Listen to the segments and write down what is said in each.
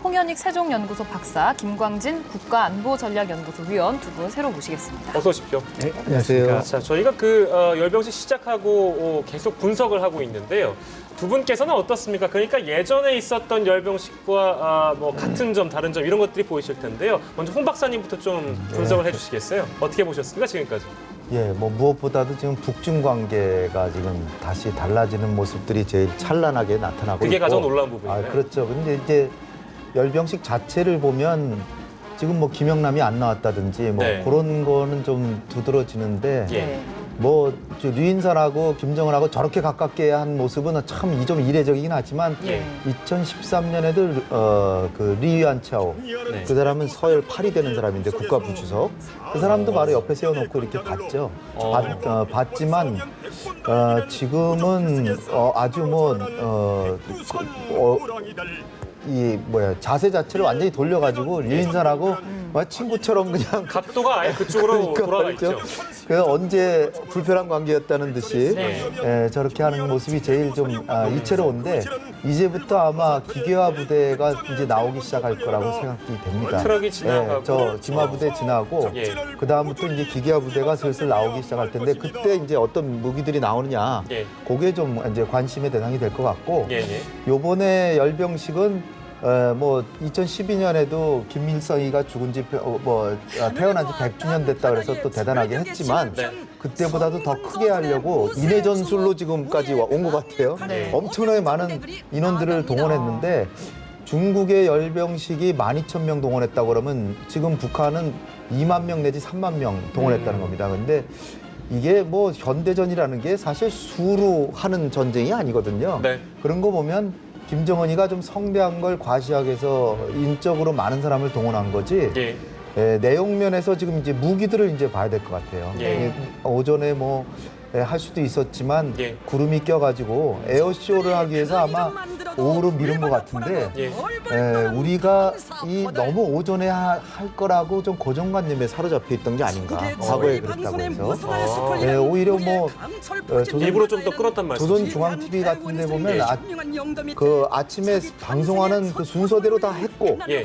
홍현익 세종연구소 박사, 김광진 국가안보전략연구소 위원 두 분 새로 모시겠습니다. 어서 오십시오. 네, 안녕하세요. 자, 저희가 열병식 시작하고 계속 분석을 하고 있는데요. 두 분께서는 어떻습니까? 그러니까 예전에 있었던 열병식과 같은 점, 다른 점 이런 것들이 보이실 텐데요. 먼저 홍 박사님부터 좀 분석을 해주시겠어요? 어떻게 보셨습니까, 지금까지? 예, 무엇보다도 지금 북중 관계가 지금 다시 달라지는 모습들이 제일 찬란하게 나타나고 그게 있고. 가장 놀라운 부분이네요. 그렇죠. 근데 이제 열병식 자체를 보면 지금 김영남이 안 나왔다든지 네. 그런 거는 좀 두드러지는데 예. 류인선하고 김정은하고 저렇게 가깝게 한 모습은 참 좀 이례적이긴 하지만 예. 2013년에도 리유안차오 네. 그 사람은 서열 8위 되는 사람인데 국가부주석 그 사람도 바로 옆에 세워놓고 이렇게 봤죠. 봤지만 지금은 아주 자세 자체를 완전히 돌려가지고 류인선하고 친구처럼 그냥 각도가 아예 그쪽으로 돌아가 있죠. 그래서 언제 불편한 관계였다는 듯이 네. 저렇게 하는 모습이 제일 좀 이채로운데 이제부터 아마 기계화 부대가 이제 나오기 시작할 거라고 생각이 됩니다. 트럭이 지나가고 저 기마 부대 지나고 예. 그 다음부터 이제 기계화 부대가 슬슬 나오기 시작할 텐데 그때 이제 어떤 무기들이 나오느냐 예. 그게 좀 이제 관심의 대상이 될 것 같고 예. 요번에 열병식은 2012년에도 김일성이가 죽은 지 태어난 지 100주년 됐다 그래서 또 대단하게 했지만 네. 그때보다도 더 크게 하려고 인해 전술로 지금까지 온 것 같아요. 네. 엄청나게 많은 인원들을 동원했는데 중국의 열병식이 12,000명 동원했다고 그러면 지금 북한은 2만 명 내지 3만 명 동원했다는 겁니다. 근데 이게 현대전이라는 게 사실 수로 하는 전쟁이 아니거든요. 네. 그런 거 보면 김정은이가 좀 성대한 걸 과시하기 위해서 인적으로 많은 사람을 동원한 거지. 예. 내용면에서 지금 이제 무기들을 이제 봐야 될 것 같아요. 예. 오전에 할 수도 있었지만 예. 구름이 껴가지고 에어쇼를 하기 위해서 아마 오후로 미룬 것 같은데 예. 우리가 너무 오전에 할 거라고 좀 고정관념에 사로잡혀 있던 게 아닌가. 과거에 그랬다고 해서. 오히려 일부러 좀 더 끌었단 말씀이죠. 조선중앙TV 같은 데 보면 예. 아침에 방송하는 그 순서대로 다 했고 예.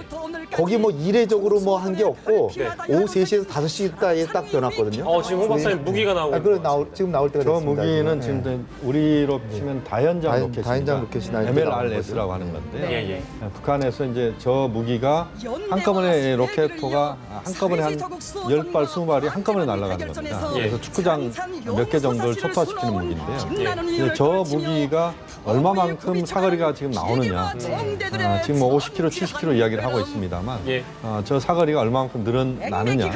거기 이례적으로 한 게 없고 네. 오후 3시에서 5시에 딱 변했거든요. 지금 홍 박사님 무기가 나오고 지금 나올 때가 저 됐습니다. 무기는 지금 우리로 치면 다연장 로켓입니다. 다연장 로켓이 나올 때 MLRS라고 하는 건데요. 예. 북한에서 이제 저 무기가 한꺼번에 로켓포가 한꺼번에 한 10발, 20발이 한꺼번에 날아가는 겁니다. 예. 그래서 축구장 몇 개 정도를 초토화시키는 무기인데요. 예. 근데 저 무기가 얼마만큼 사거리가 지금 나오느냐. 지금 50km, 70km 이야기를 하고 있습니다만 예. 저 사거리가 얼마만큼 늘어나느냐.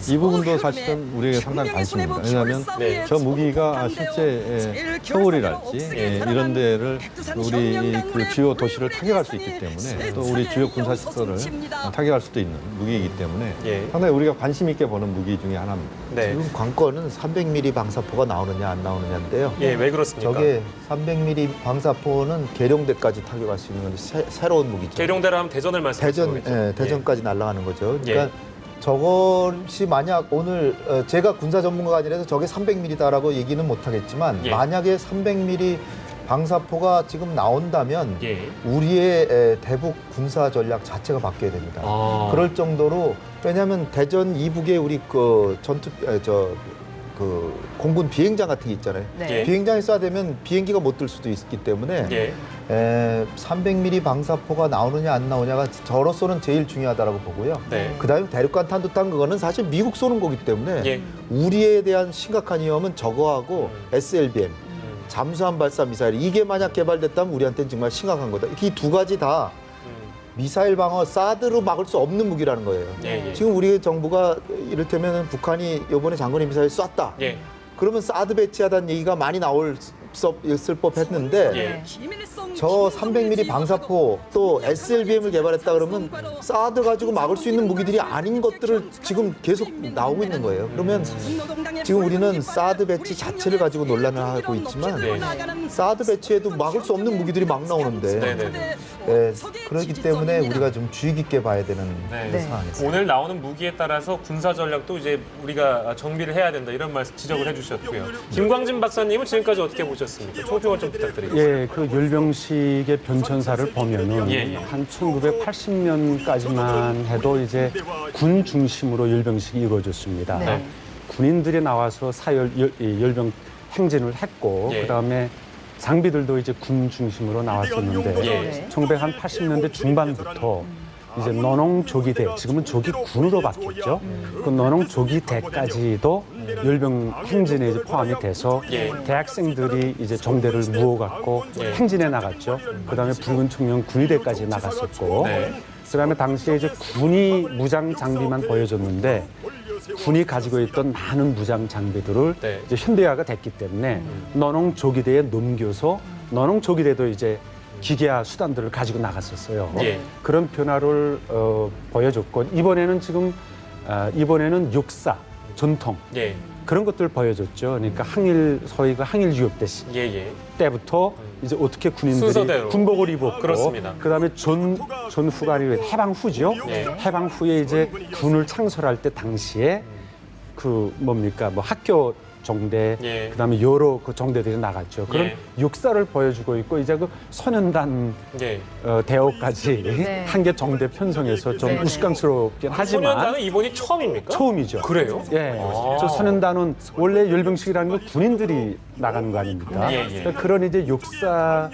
이 부분도 사실은 우리에게 상당히 관심입니다. 왜냐하면 네. 저 무기가 실제 서울이랄지 이런 데를 우리 그 주요 도시를 타격할 수 있기 때문에 또 우리 주요 군사시설을 타격할 수도 있는 무기이기 때문에 예. 상당히 우리가 관심 있게 보는 무기 중에 하나입니다. 네. 지금 관건은 300mm 방사포가 나오느냐 안 나오느냐인데요. 예, 왜 그렇습니까? 저게 300mm 방사포는 계룡대까지 타격할 수 있는 건데 새로운 무기죠. 계룡대로 하면 대전을 말씀하시는 거겠죠? 대전까지 날아가는 거죠. 예. 그러니까 저것이 만약 오늘 제가 군사 전문가가 아니라서 저게 300mm다라고 얘기는 못하겠지만 예. 만약에 300mm 방사포가 지금 나온다면 예. 우리의 대북 군사 전략 자체가 바뀌어야 됩니다. 그럴 정도로 왜냐하면 대전 이북에 우리 공군 비행장 같은 게 있잖아요. 네. 비행장에 쏴대면 비행기가 못 들 수도 있기 때문에 예. 300mm 방사포가 나오느냐 안 나오냐가 저로서는 제일 중요하다고 보고요. 네. 그다음에 대륙간 탄도탄 그거는 사실 미국 쏘는 거기 때문에 예. 우리에 대한 심각한 위험은 저거하고 SLBM 잠수함 발사 미사일 이게 만약 개발됐다면 우리한테는 정말 심각한 거다. 이 두 가지 다 미사일 방어 사드로 막을 수 없는 무기라는 거예요. 예. 지금 우리 정부가 이를테면 북한이 이번에 장거리 미사일 쐈다. 예. 그러면 사드 배치하다는 얘기가 많이 있을 법했는데 예. 저 300mm 방사포 또 SLBM을 개발했다 그러면 사드 가지고 막을 수 있는 무기들이 아닌 것들을 지금 계속 나오고 있는 거예요. 그러면 지금 우리는 사드 배치 자체를 가지고 논란을 하고 있지만 사드 배치에도 막을 수 없는 무기들이 막 나오는데 네네네. 그렇기 때문에 우리가 좀 주의 깊게 봐야 되는 네. 상황이죠. 오늘 나오는 무기에 따라서 군사 전략도 이제 우리가 정비를 해야 된다 이런 말씀 지적을 해주셨고요. 김광진 박사님은 지금까지 어떻게 보셨습니까? 보셨습니까? 총평을 좀 부탁드리겠습니다. 예, 그 열병식의 변천사를 보면은 예, 예. 한 1980년까지만 해도 이제 군 중심으로 열병식이 이루어졌습니다. 네. 군인들이 나와서 열병 행진을 했고 예. 그다음에 장비들도 이제 군 중심으로 나왔었는데 예. 1980년대 중반부터 이제 노농조기대, 지금은 조기군으로 바뀌었죠. 그 노농조기대까지도 열병 행진에 이제 포함이 돼서 예. 대학생들이 이제 정대를 무어갖고 예. 행진에 나갔죠. 그다음에 붉은 청년 군의대까지 나갔었고, 네. 그다음에 당시에 이제 군이 무장 장비만 보여줬는데 군이 가지고 있던 많은 무장 장비들을 네. 이제 현대화가 됐기 때문에 노농조기대에 넘겨서 노농조기대도 이제 기계화 수단들을 가지고 나갔었어요. 예. 그런 변화를 보여줬고 이번에는 역사, 전통 예, 그런 것들을 보여줬죠. 그러니까 소위 그 항일 유역대 예, 예. 때부터 이제 어떻게 군인들이 순서대로. 군복을 입었고, 그렇습니다. 그다음에 전후가 해방 후죠. 예. 해방 후에 이제 군을 창설할 때 당시에 그 뭡니까 뭐 학교 정대, 예. 그다음에 여러 그 정대들이 나갔죠. 그런 예. 역사를 보여주고 있고 이제 그 소년단 예. 대호까지 네. 한 개 정대 편성해서 좀 네. 우스꽝스럽긴 하지만 소년단은 이번이 처음입니까? 처음이죠. 그래요? 예. 아. 저 소년단은 원래 열병식이라는 건 군인들이 나가는 거 아닙니까? 예, 예. 그런 이제 역사를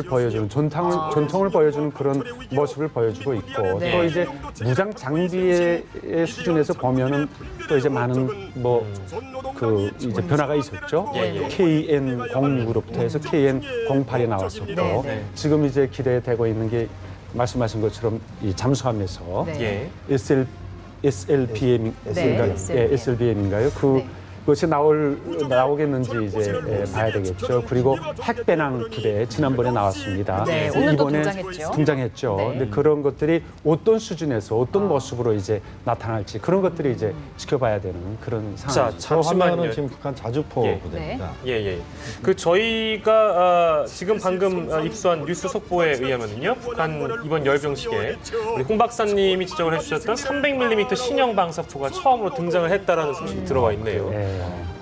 보여주는 전통을 보여주는 그런 모습을 보여주고 있고 네. 또 이제 무장 장비의 수준에서 보면은 또 이제 많은 뭐 그 이제 변화가 있었죠. 예, 예. KN06으로부터 해서 KN08이 나왔었고 네, 네. 지금 이제 기대되고 있는 게 말씀하신 것처럼 이 잠수함에서 네. 예. SLBM, 네, SLBM인가요? 그것이 나오겠는지 이제 봐야 되겠죠. 그리고 핵배낭 부대 지난번에 나왔습니다. 네, 오늘 또 이번에 등장했죠. 네. 근데 그런 것들이 어떤 수준에서 어떤 모습으로 이제 나타날지 그런 것들이 이제 지켜봐야 되는 그런 자, 상황이죠. 저 잠시만요. 화면은 지금 북한 자주포 예. 부대입니다. 예, 예. 그 저희가 지금 방금 입수한 뉴스 속보에 의하면요, 북한 이번 열병식에 우리 홍 박사님이 지적을 해주셨던 300mm 신형 방사포가 처음으로 등장을 했다라는 소식이 들어와 있네요. 예.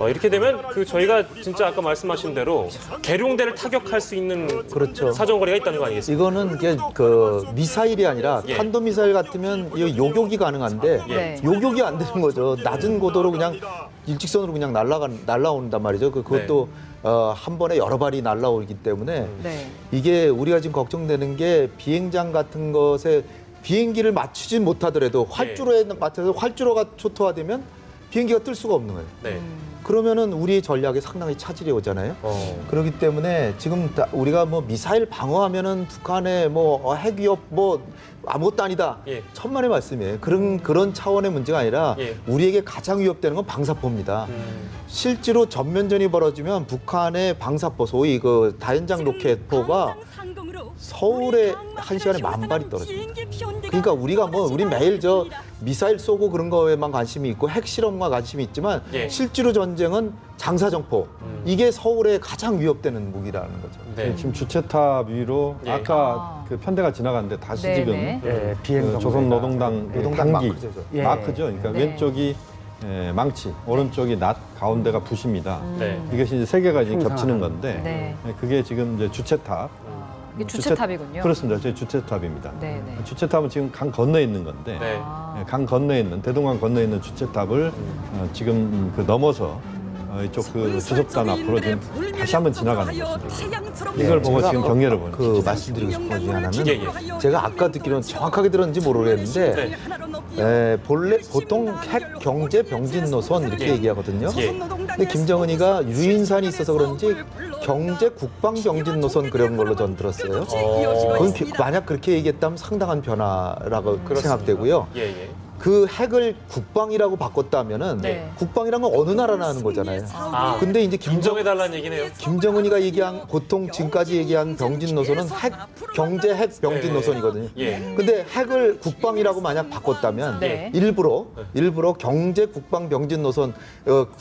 이렇게 되면 그 저희가 진짜 아까 말씀하신 대로 계룡대를 타격할 수 있는 그렇죠. 사정거리가 있다는 거 아니겠습니까? 이거는 이게 그 미사일이 아니라 예. 탄도미사일 같으면 이 요격이 가능한데 네. 요격이 안 되는 거죠. 낮은 고도로 그냥 일직선으로 그냥 날라온단 말이죠. 그것도 한 번에 여러 발이 날라오기 때문에 네. 이게 우리가 지금 걱정되는 게 비행장 같은 것에 비행기를 맞추지 못하더라도 활주로에 맞춰서 활주로가 초토화되면 비행기가 뜰 수가 없는 거예요. 네. 그러면은 우리 전략에 상당히 차질이 오잖아요. 그렇기 때문에 지금 우리가 뭐 미사일 방어하면은 북한의 뭐 핵위협 뭐 아무것도 아니다. 예. 천만의 말씀이에요. 그런 차원의 문제가 아니라 예. 우리에게 가장 위협되는 건 방사포입니다. 실제로 전면전이 벌어지면 북한의 방사포, 소위 그 다연장 로켓포가 서울에 한 시간에 10,000발이 떨어집니다. 그러니까 우리 매일 저 미사일 쏘고 그런 거에만 관심이 있고 핵실험과 관심이 있지만 예. 실제로 전쟁은 장사정포. 이게 서울에 가장 위협되는 무기라는 거죠. 네. 지금 주체탑 위로 예. 아까 그 편대가 지나갔는데 다시 네, 지금 네. 예, 비행 그 조선노동당 노동당 단기 마크죠. 예. 마크죠. 그러니까 네. 왼쪽이 망치, 오른쪽이 낫, 가운데가 붓입니다. 네. 이것이 이제 세 개가 이제 형상하는. 겹치는 건데 네. 그게 지금 이제 주체탑. 이게 주체탑이군요. 그렇습니다. 저희 주체탑입니다. 네, 네. 주체탑은 지금 강 건너에 있는 건데 네. 예, 강 건너에 있는 대동강 건너에 있는 주체탑을 지금 그 넘어서 이쪽 그 주석단 앞으로 지금 다시 한번 지나가는 것입니다. 이걸 보고 제가 지금 경계를 보는 그 말씀드리고 싶은 것 중에 하나는 예, 예. 제가 아까 듣기로는 정확하게 들었는지 모르겠는데 네. 본래 보통 핵 경제 병진 노선 이렇게 예. 얘기하거든요. 예. 근데 김정은이가 유인산이 있어서 그런지 경제 국방 병진 노선 그런 걸로 전 들었어요. 그건 만약 그렇게 얘기했다면 상당한 변화라고 생각되고요. 예, 예. 그 핵을 국방이라고 바꿨다면은 네. 국방이란 건 어느 나라나 하는 거잖아요. 아, 근데 이제 인정해달라는 얘기네요. 김정은이가 얘기한 보통 지금까지 얘기한 병진 노선은 경제 핵 병진 네. 노선이거든요. 예. 근데 핵을 국방이라고 만약 바꿨다면 네. 일부러 경제 국방 병진 노선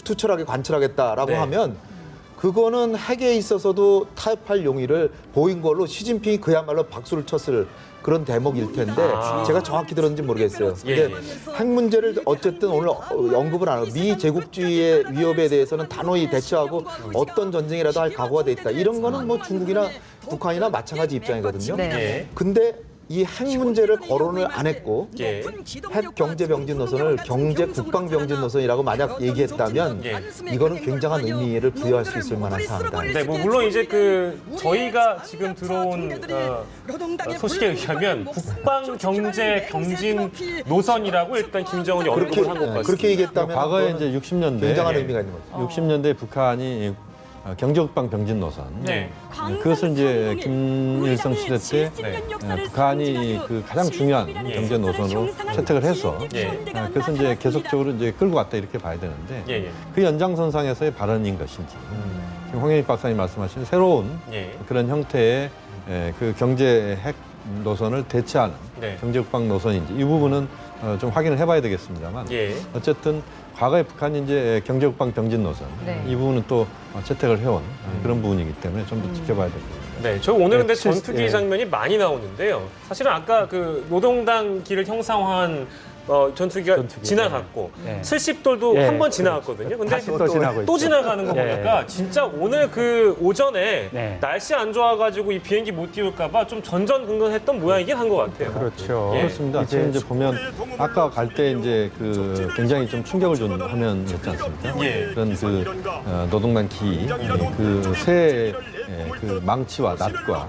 투철하게 관철하겠다라고 네. 하면 그거는 핵에 있어서도 타협할 용의를 보인 걸로 시진핑이 그야말로 박수를 쳤을 그런 대목일 텐데 제가 정확히 들었는지 모르겠어요. 예, 근데 핵 문제를 어쨌든 오늘 언급을 안 하고 미 제국주의의 위협에 대해서는 단호히 대처하고 어떤 전쟁이라도 할 각오가 돼 있다. 이런 거는 뭐 중국이나 북한이나 마찬가지 입장이거든요. 네. 예. 근데 이 핵 문제를 거론을 안 했고 예. 핵 경제 병진 노선을 경제 국방 병진 노선이라고 만약 얘기했다면 예. 이거는 굉장한 의미를 부여할 수 있을 만한 사안이다. 네, 뭐 물론 이제 그 저희가 지금 들어온 소식에 의하면 국방 경제 병진 노선이라고 일단 김정은이 언급을 한 것 같습니다. 그렇게 얘기했다면 과거에 그거는 이제 60년대 굉장한 의미가 있는 거죠. 60년대 북한이 경제국방 병진 노선. 네. 그것을 이제 김일성 시대 때 북한이 그 가장 중요한 경제 노선으로 채택을 해서 예. 그래서 이제 계속적으로 이제 끌고 갔다 이렇게 봐야 되는데 예, 예. 그 연장선상에서의 발언인 것인지 지금 홍영익 박사님 말씀하신 새로운 예. 그런 형태의 그 경제 핵 노선을 대체하는 네. 경제국방 노선인지 이 부분은 좀 확인을 해봐야 되겠습니다만 예. 어쨌든 과거에 북한이 이제 경제국방 병진 노선 네. 이 부분은 또 채택을 해온 그런 부분이기 때문에 좀 더 지켜봐야 될 겁니다. 네, 저 오늘 근데 네, 전투기 예. 장면이 많이 나오는데요. 사실은 아까 그 노동당기를 형상화한 전투기가 전투기, 지나갔고 예. 70돌도 예. 한 번 지나갔거든요. 근데 다시 또 지나고 또 있죠. 지나가는 거 예. 보니까 진짜 오늘 그 오전에 네. 날씨 안 좋아가지고 이 비행기 못 띄울까봐 좀 전전긍긍했던 모양이긴 한 것 같아요. 그렇죠. 예. 그렇습니다. 지금 이제 보면 아까 갈 때 이제 그 굉장히 좀 충격을 준 화면이었지 않습니까? 예. 그런 그 노동당 기, 그새 그 망치와 낫과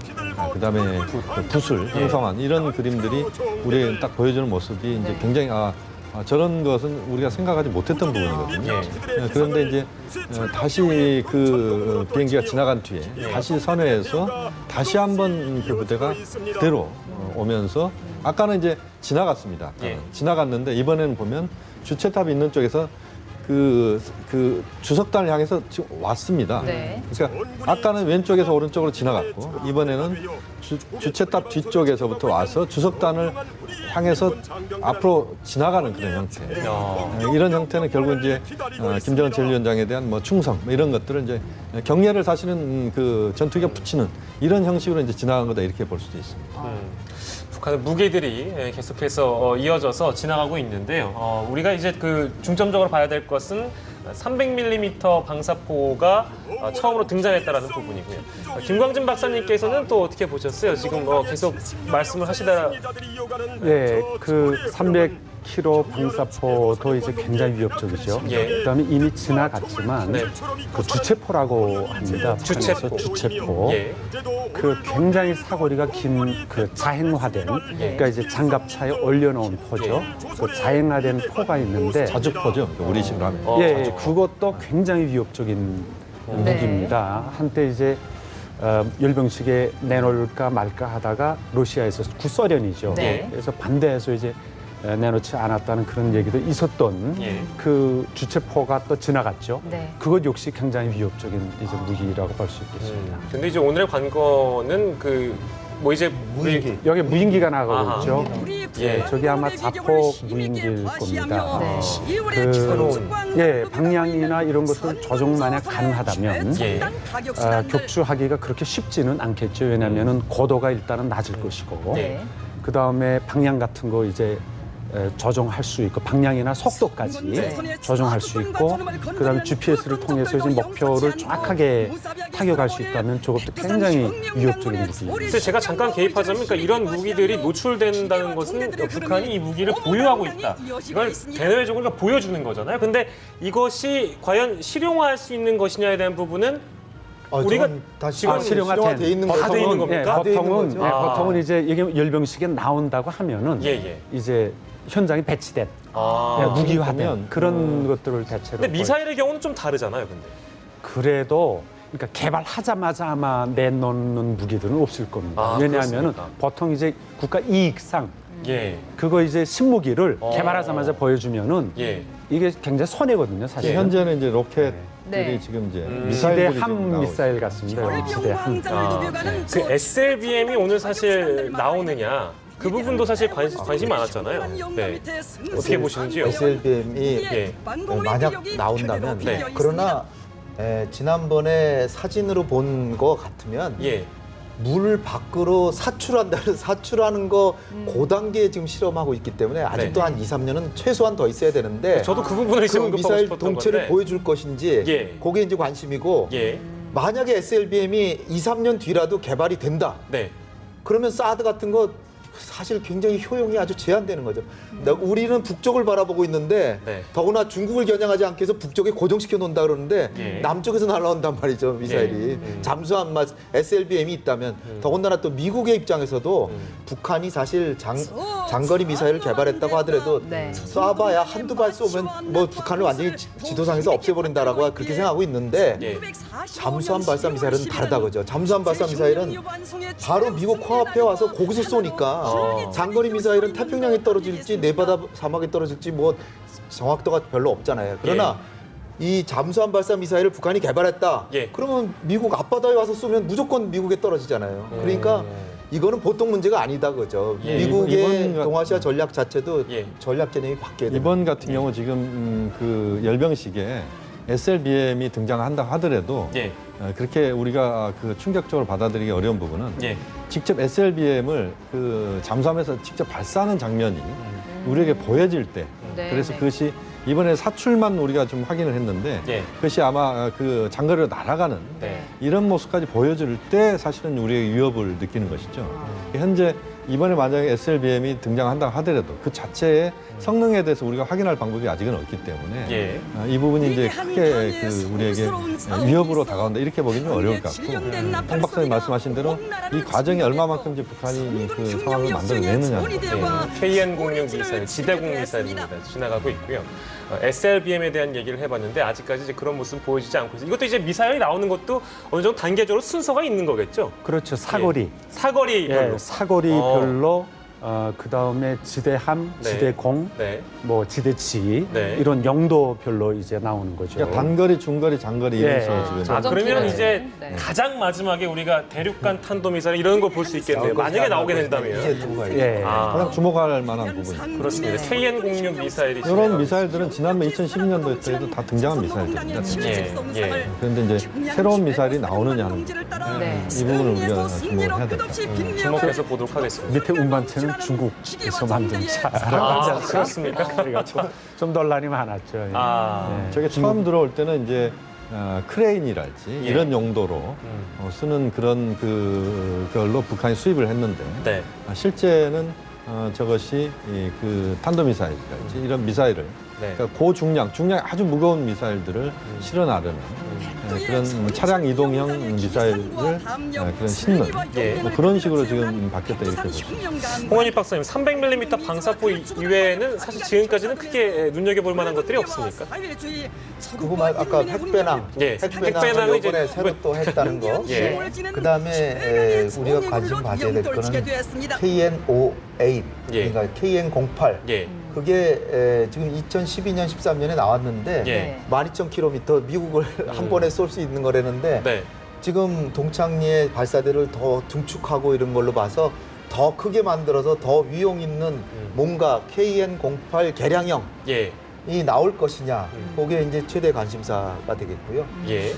그다음에 그 붓을 형성한 이런 그림들이 우리에 딱 보여주는 모습이 이제 굉장히 저런 것은 우리가 생각하지 못했던 부분이거든요. 그런데 이제 다시 그 비행기가 지나간 뒤에 다시 선회해서 다시 한번 그 부대가 그대로 오면서 아까는 이제 지나갔습니다. 예. 지나갔는데 이번에는 보면 주체탑이 있는 쪽에서 그 주석단을 향해서 지금 왔습니다. 네. 그러니까 아까는 왼쪽에서 오른쪽으로 지나갔고 이번에는 주체탑 뒤쪽에서부터 와서 주석단을 향해서 앞으로 지나가는 그런 형태. 이런 형태는 결국 이제 김정은 제1위원장에 대한 뭐 충성 뭐 이런 것들을 이제 경례를 사실은 그 전투기가 붙이는 이런 형식으로 이제 지나간 거다 이렇게 볼 수도 있습니다. 북한의 무기들이 계속해서 이어져서 지나가고 있는데요. 우리가 이제 그 중점적으로 봐야 될 것은 300mm 방사포가 처음으로 등장했다라는 부분이고요. 김광진 박사님께서는 또 어떻게 보셨어요? 지금 계속 말씀을 하시다. 예, 그 300km 방사포도 이제 굉장히 위협적이죠. 예. 그다음에 이미 지나갔지만 네. 그 주체포라고 합니다. 주체포. 북한에서 주체포. 예. 그 굉장히 사거리가 긴 그 자행화된 그러니까 이제 장갑차에 올려놓은 포죠. 그 자행화된 포가 있는데 자주포죠. 우리식으로 하면. 예, 그것도 굉장히 위협적인 무기입니다. 한때 이제 열병식에 내놓을까 말까 하다가 러시아에서 구소련이죠. 네. 그래서 반대해서 이제 내놓지 않았다는 그런 얘기도 있었던 예. 그 주체포가 또 지나갔죠. 네. 그것 역시 굉장히 위협적인 이제 무기라고 볼 수 있겠습니다. 근데 이제 오늘의 관건은 뭐 이제 무인기. 여기 무인기가 나가고 아하. 있죠. 예. 저기 아마 자폭 무인기일 겁니다. 네. 그 방향이나 이런 것들 조정 만약 가능하다면 예. 격추하기가 그렇게 쉽지는 않겠죠. 왜냐하면은 고도가 일단은 낮을 것이고 네. 그 다음에 방향 같은 거 이제 조정할 수 있고 방향이나 속도까지 조정할 수 있고 그다음에 GPS를 통해서 이제 목표를 정확하게 타격할 수 있다면 저것도 굉장히 위협적인 무기입니다. 그래서 제가 잠깐 개입하자면 그러니까 이런 무기들이 노출된다는 것은 북한이 이 무기를 보유하고 있다. 이걸 대내외적으로 보여주는 거잖아요. 근데 이것이 과연 실용화할 수 있는 것이냐에 대한 부분은 우리가 다시 지금 실용화돼 있는 다 돼 있는 겁니까? 예, 다 돼 있는 보통은 거죠. 보통은 이제 이게 열병식에 나온다고 하면은 예. 이제 현장에 배치된 무기화된 그러면, 그런 것들을 대체로. 근데 미사일의 경우는 좀 다르잖아요. 근데 그래도 그러니까 개발하자마자 아마 내놓는 무기들은 없을 겁니다. 왜냐하면은 그렇습니까? 보통 이제 국가 이익상 예. 그거 이제 신무기를 개발하자마자 보여주면은 예. 이게 굉장히 손해거든요, 사실. 현재는 이제 로켓들이 네. 지금 이제 지대 미사일들이 지금 함 나오고 미사일 같습니다. 지대 함. 그 SLBM이 오늘 사실 나오느냐 그 부분도 사실 관심이 많았잖아요. 네. 어떻게 보시는지요? SLBM이 예. 만약 나온다면 네. 그러나 지난번에 사진으로 본 거 같으면 예. 물 밖으로 사출하는 거 고단계에 지금 실험하고 있기 때문에 아직도 네. 한 2, 3년은 최소한 더 있어야 되는데 저도 그 부분을 이제 그 언급하고 미사일 싶었던 동체를 건데. 보여줄 것인지 예. 그게 이제 관심이고 예. 만약에 SLBM이 2, 3년 뒤라도 개발이 된다. 네. 그러면 사드 같은 거 사실 굉장히 효용이 아주 제한되는 거죠. 우리는 북쪽을 바라보고 있는데 네. 더구나 중국을 겨냥하지 않게 해서 북쪽에 고정시켜 놓는다 그러는데 예. 남쪽에서 날아온단 말이죠, 미사일이. 잠수함 잠수함BM이 있다면 더군다나 또 미국의 입장에서도 북한이 사실 장거리 미사일을 개발했다고 하더라도 네. 쏴봐야 한두 발 쏘면 뭐 북한을 완전히 지도상에서 없애버린다라고 그렇게 생각하고 있는데 예. 잠수함 발사 미사일은 다르다 그죠. 잠수함 발사 미사일은 바로 미국 코앞에 와서 거기서 쏘니까 장거리 미사일은 태평양에 떨어질지 네바다 사막에 떨어질지 뭐 정확도가 별로 없잖아요. 그러나 이 잠수함 발사 미사일을 북한이 개발했다. 예. 그러면 미국 앞바다에 와서 쏘면 무조건 미국에 떨어지잖아요. 그러니까 이거는 보통 문제가 아니다 그죠. 예. 미국의 이번 동아시아 전략 자체도 예. 전략 개념이 바뀌어야 됩니다. 이번 같은 경우 지금 그 열병식에 SLBM이 등장한다 하더라도 예. 그렇게 우리가 그 충격적으로 받아들이기 어려운 부분은 예. 직접 SLBM을 그 잠수함에서 직접 발사하는 장면이 우리에게 보여질 때 네, 그래서 네. 그것이 이번에 사출만 우리가 좀 확인을 했는데 예. 그것이 아마 그 장거리로 날아가는 네. 이런 모습까지 보여줄 때 사실은 우리의 위협을 느끼는 것이죠. 현재 이번에 만약에 SLBM이 등장한다 하더라도 그 자체의 성능에 대해서 우리가 확인할 방법이 아직은 없기 때문에 예. 이 부분이 이제 크게 그 우리에게 위협으로 다가온다 이렇게 보기는 어려울 것 같고 홍 박사님 말씀하신 대로 이 과정이 얼마만큼 이제 북한이 그 상황을 만들어내느냐는 KN-06 미사일, 지대공 미사일입니다. 지나가고 있고요. SLBM에 대한 얘기를 해봤는데 아직까지 이제 그런 모습 보여지지 않고 있어요. 이것도 이제 미사일이 나오는 것도 어느 정도 단계적으로 순서가 있는 거겠죠? 그렇죠. 사거리. 사거리 별로. 예, 사거리별로 그 다음에 지대함, 네. 지대공, 네. 뭐 지대치 네. 이런 영도별로 이제 나오는 거죠. 그러니까 단거리, 중거리, 장거리 이래서 예. 지금 아, 그러면 기간제. 이제 네. 가장 마지막에 우리가 대륙간 탄도미사일 이런 걸 볼 수 있겠네요. 만약에 나오게 된다면. 이제 누가 예. 가장 주목할 만한 부분입니다. 그렇습니다. KN-06 미사일이 이런 지나가고 미사일들은 지난번 2012년도에도 다 등장한 미사일들입니다. 있습니다. 예. 그런데 이제 새로운 미사일이 나오느냐 하는 부분. 네. 이 부분을 우리가 주목을 해야 됩니다. 주목해서 보도록 하겠습니다. 밑에 운반체는 중국에서 만든 차라고 아, 하지 않습니까? 그렇습니까? 그래가지고 좀 논란이 많았죠. 예. 아, 저게 처음 들어올 때는 이제 크레인이랄지 예. 이런 용도로 쓰는 그런 그걸로 북한이 수입을 했는데 네. 실제는 저것이 그 탄도미사일이랄지 이런 미사일을 네. 그러니까 고중량이 아주 무거운 미사일들을 실어 나르는 그런 차량 이동형 미사일을 그런 싣는 예. 뭐 그런 식으로 지금 바뀌었다 이렇게 보시죠. 홍원희 박사님, 300mm 방사포 이외에는 사실 지금까지는 크게 눈여겨볼 만한 것들이 없습니까? 그거 아까 핵배낭, 예, 핵배낭은 핵배낭을 이제 이번에 새로 또 했다는 거. 예. 그다음에 우리가 관심 가져야 될 거는 KN-08, 예. 그러니까 KN-08. 예. 그게 지금 2012년, 13년에 나왔는데 예. 12,000km 미국을 한 번에 쏠 수 있는 거라는데 네. 지금 동창리의 발사대를 더 증축하고 이런 걸로 봐서 더 크게 만들어서 더 위용 있는 뭔가 KN-08 개량형 예. 이 나올 것이냐, 그게 이제 최대 관심사가 되겠고요. 예.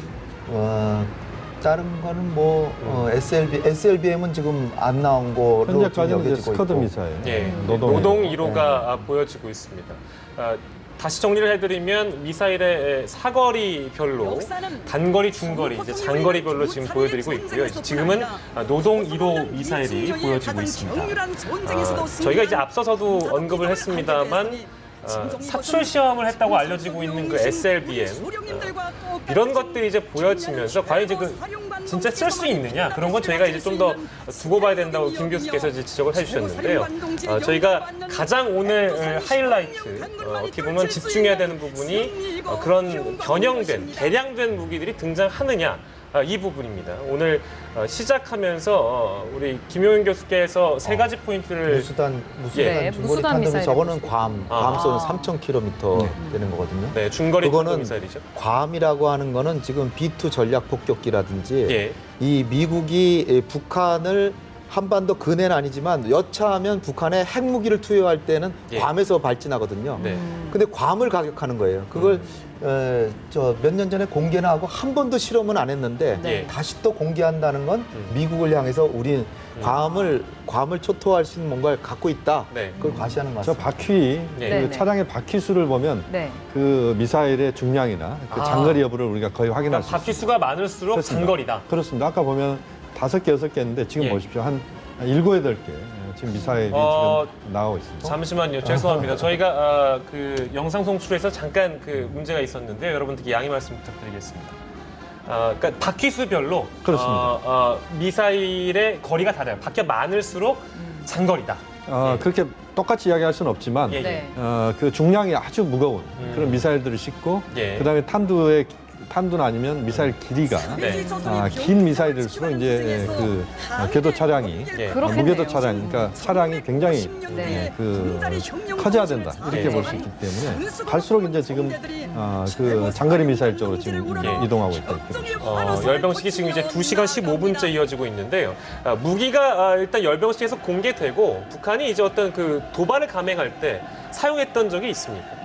다른 거는 뭐 SLBM은 지금 안 나온 거로 좀 현재까지는 이제 여겨지고 스커드 있고. 미사일, 예. 노동 노동 1호가 보여지고 있습니다. 다시 정리를 해드리면 미사일의 사거리별로 단거리, 중거리, 이제 장거리별로 지금 보여드리고 있고요. 지금은 노동 1호 미사일이 보여지고 있습니다. 저희가 이제 앞서서도 언급을 했습니다만 사출 시험을 했다고 알려지고 있는 그 SLBM 이런 것들이 이제 보여지면서 과연 이제 그 진짜 쓸 수 있느냐 그런 건 저희가 이제 좀 더 두고 봐야 된다고 김 교수께서 이제 지적을 해주셨는데요. 저희가 가장 오늘 하이라이트 어떻게 보면 집중해야 되는 부분이 그런 변형된 개량된 무기들이 등장하느냐. 이 부분입니다. 오늘 시작하면서 우리 김효인 교수께서 세 가지 포인트를 무수단 네, 중거리 무수단 탄도미 미사일 저거는 괌 쏘는 3,000km 되는 거거든요. 네, 중거리 탄도 그거는 미사일이죠. 괌이라고 하는 거는 지금 B2 전략 폭격기라든지 예. 이 미국이 북한을 한반도 근해는 아니지만 여차하면 북한에 핵무기를 투여할 때는 예. 괌에서 발진하거든요. 네. 근데 괌을 가격하는 거예요. 그걸 몇 년 전에 공개나 하고 한 번도 실험은 안 했는데 네. 다시 또 공개한다는 건 미국을 향해서 우리 괌을 초토화할 수 있는 뭔가를 갖고 있다. 네. 그걸 과시하는 것 저 같습니다. 바퀴, 네. 그 네. 차량의 바퀴 수를 보면 네. 그 미사일의 중량이나 그 장거리 여부를 우리가 거의 확인할 수 있습니다. 바퀴 수가 많을수록 그렇습니다. 장거리다. 그렇습니다. 아까 보면 5개, 6개 했는데 지금 예. 보십시오. 한 7, 8개 지금 미사일이 지금 나오고 있습니다. 잠시만요. 죄송합니다. 저희가 그 영상 송출에서 잠깐 그 문제가 있었는데요. 여러분들께 양해 말씀 부탁드리겠습니다. 그러니까 바퀴 수별로 그렇습니다. 미사일의 거리가 달라요. 바퀴가 많을수록 장거리다. 예. 그렇게 똑같이 이야기할 수는 없지만 예, 예. 네. 그 중량이 아주 무거운 그런 미사일들을 싣고 예. 그다음에 탄두는 아니면 미사일 길이가 네. 긴 미사일일수록 이제 그 궤도 차량이 예. 그렇겠네요. 무궤도 차량, 그러니까 차량이 굉장히 네. 그 커져야 된다 이렇게 네. 볼 수 있기 때문에 갈수록 이제 지금 그 장거리 미사일 쪽으로 지금 예. 이동하고 있다 이렇게 보시죠. 열병식이 지금 이제 2시간 15분째 이어지고 있는데요. 무기가 일단 열병식에서 공개되고 북한이 이제 어떤 그 도발을 감행할 때 사용했던 적이 있습니까?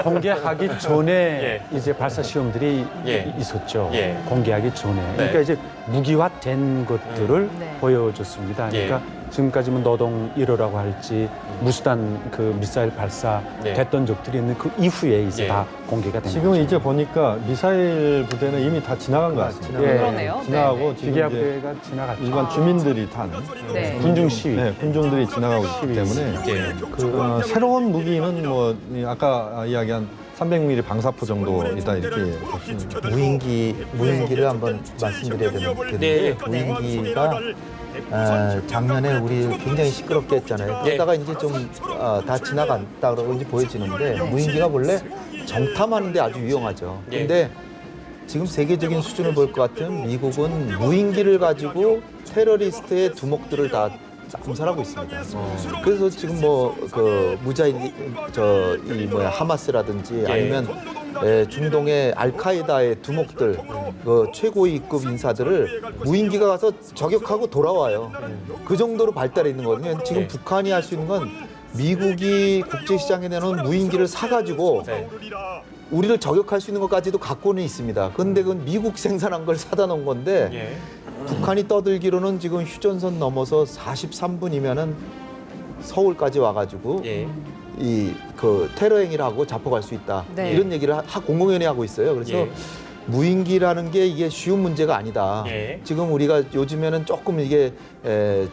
공개하기 전에 예. 이제 발사 시험들이 예. 있었죠. 예. 공개하기 전에. 네. 그러니까 이제 무기화된 것들을 네. 보여줬습니다. 그러니까 지금까지 뭐 노동 1호라고 할지 무수단 그 미사일 발사 네. 됐던 적들이 있는 그 이후에 이제 예. 다 공개가 된 지금 거죠. 이제 보니까 미사일 부대는 이미 다 지나간 것 같습니다. 예. 그러네요. 지나가고 네, 지금 기계화 이제 부대가 지나갔죠. 일반 주민들이 탄 네. 군중 시위. 군중들이 지나가고 있기 때문에 예. 새로운 무기는 뭐 아까 이야기한 300mm 방사포 정도 있다 이렇게 보시면 됩니다. 무인기를 한번 말씀드려야 되는데 네. 무인기가 작년에 우리 굉장히 시끄럽게 했잖아요. 네. 그러다가 이제 좀 다 지나간다 그러고 이제 보여지는데 무인기가 원래 정탐하는데 아주 유용하죠. 예. 근데 지금 세계적인 수준을 볼 것 같은 미국은 무인기를 가지고 테러리스트의 두목들을 다 암살하고 있습니다. 그래서 지금 뭐 그 하마스라든지 예. 아니면 중동의 알카에다의 두목들 그 최고위급 인사들을 무인기가 가서 저격하고 돌아와요. 그 정도로 발달해 있는 거거든요. 지금 예. 북한이 할 수 있는 건 미국이 국제시장에 내놓은 무인기를 사가지고 네. 우리를 저격할 수 있는 것까지도 갖고는 있습니다. 그런데 그건 미국 생산한 걸 사다 놓은 건데 예. 북한이 떠들기로는 지금 휴전선 넘어서 43분이면은 서울까지 와가지고 예. 이 그 테러 행위를 하고 잡아갈 수 있다. 네. 이런 얘기를 공공연히 하고 있어요. 그래서 예. 무인기라는 게 이게 쉬운 문제가 아니다. 예. 지금 우리가 요즘에는 조금 이게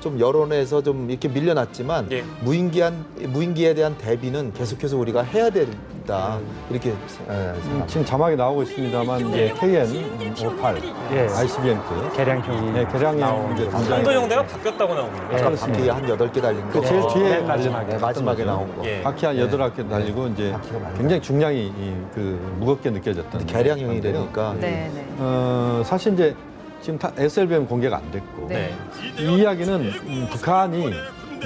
좀 여론에서 좀 이렇게 밀려났지만 예. 무인기에 대한 대비는 계속해서 우리가 해야 된다. 이렇게 생각합니다. 지금 자막이 나오고 있습니다만 이제 KN-58 예. ICBM급 개량형이 개량형 이제 등장이 한도 형대가 바뀌었다고 나옵니다. 예. 바퀴 한 8개 달린 거. 그 제일 뒤에 맨 마지막에 마지막에 나온 거. 예. 바퀴 한 8개 달리고 이제 바퀴가 많이 굉장히 중량이 그 무겁게 느껴졌던 개량형이 건데요. 되니까 네, 네. 사실 이제 지금 SLBM 공개가 안 됐고 네. 이 이야기는 북한이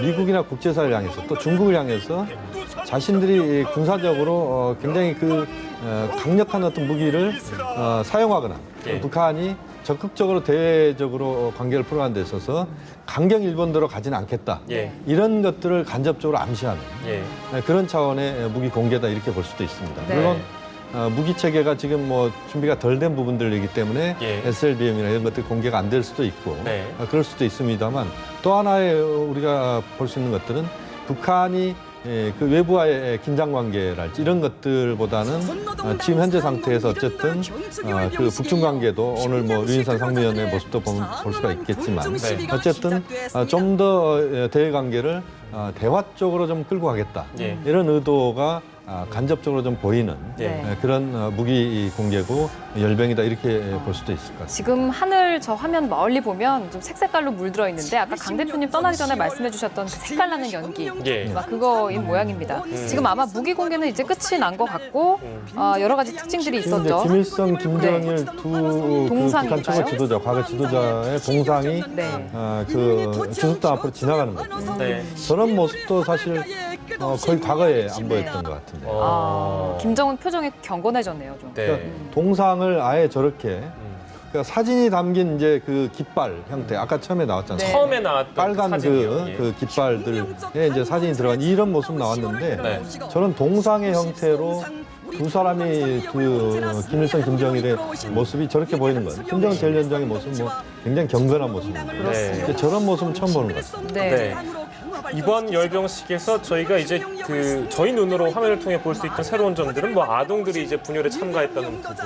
미국이나 국제사회를 향해서 또 중국을 향해서 자신들이 군사적으로 굉장히 그 강력한 어떤 무기를 사용하거나 예. 북한이 적극적으로 대외적으로 관계를 풀어가는 데 있어서 강경 일본대로 가지는 않겠다. 예. 이런 것들을 간접적으로 암시하는 예. 그런 차원의 무기 공개다 이렇게 볼 수도 있습니다. 네. 물론 무기 체계가 지금 뭐 준비가 덜 된 부분들이기 때문에 예. SLBM이나 이런 것들이 공개가 안 될 수도 있고 네. 그럴 수도 있습니다만 또 하나의 우리가 볼 수 있는 것들은 북한이 그 외부와의 긴장 관계랄지 이런 것들보다는 지금 현재 상태에서 어쨌든 그 북중 관계도 오늘 뭐 류인산 상무위원의 모습도 볼 수가 있겠지만 네. 어쨌든 좀 더 대외 관계를 대화 쪽으로 좀 끌고 가겠다 예. 이런 의도가 간접적으로 좀 보이는 네. 그런 무기 공개고 열병이다 이렇게 볼 수도 있을 것 같습니다. 지금 하늘 저 화면 멀리 보면 좀 색색깔로 물들어 있는데 아까 강 대표님 떠나기 전에 말씀해 주셨던 그 색깔 나는 연기 예. 막 그거인 모양입니다. 지금 아마 무기 공개는 이제 끝이 난 것 같고 여러 가지 특징들이 지금 이제 있었죠. 김일성, 김정일 두 그 동상인가요? 북한 최고 지도자, 과거 지도자의 동상이 네. 그 주석당 앞으로 지나가는 거죠. 네. 저런 모습도 사실 거의 과거에 안 보였던 것 같은데. 김정은 표정이 경건해졌네요, 좀. 네. 그러니까 동상을 아예 저렇게 그러니까 사진이 담긴 이제 그 깃발 형태, 아까 처음에 나왔잖아요. 네. 처음에 나왔던 빨간 사진이요. 예. 그 깃발들에 이제 사진이 들어간 이런 모습 나왔는데 네. 저는 동상의 형태로 두 사람이 김일성, 김정일의 모습이 저렇게 보이는 거예요. 김정은 제1위원장의 모습은 뭐 굉장히 경건한 모습입니다. 네. 근데 저런 모습은 처음 보는 것 같습니다. 네. 네. 이번 열병식에서 저희가 이제 그 저희 눈으로 화면을 통해 볼 수 있던 새로운 점들은 뭐 아동들이 이제 분열에 참가했다는 부분,